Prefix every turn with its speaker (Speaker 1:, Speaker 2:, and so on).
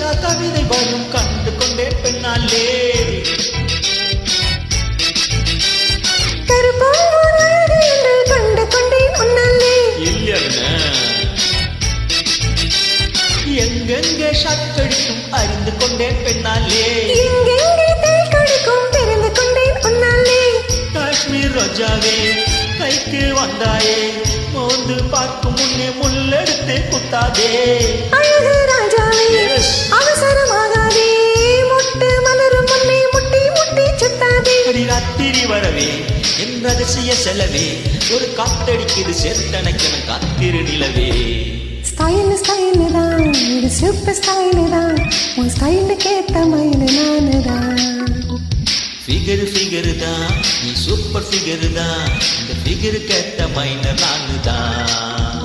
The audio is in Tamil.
Speaker 1: படிச்சா கவிதை வரும் கண்டு கொண்டே பெண்ணாலே
Speaker 2: கண்டு கொண்டேன் உன்னாலே
Speaker 1: இல்லையா எங்கெங்கே ஷாட் கடிக்கும் அறிந்து கொண்டேன் பெண்ணாலே
Speaker 2: எங்கெங்கே தேள் கடிக்கும் தெரிந்து கொண்டேன் உன்னாலே
Speaker 1: காஷ்மீர் ரோஜாவே கைக்கு வந்தாயே மோந்து பார்க்கும் முன்னே முள்ளெடுத்து குத்தாதே
Speaker 2: அழகு ராஜாவே அவசரமாகாதே முட்டு மலரும் முன்னே முட்டி முட்டி சுத்தாதே
Speaker 1: ராத்திரி வரவே என் ரகசிய செலவே ஒரு காத்தடிக்குது சேர்த்தனைக்கென காத்திரு நிலவே
Speaker 2: ஸ்டைல் ஸ்டைல் தான் இது சூப்பர் ஸ்டைல் தான் உன் ஸ்டைலுக்கு ஏத்த மயில் நானு தான்
Speaker 1: ஃபிகர் தான் நீ சூப்பர் ஃபிகர் தான் இந்த ஃபிகருக்கு ஏத்த மைனர் நானு தான்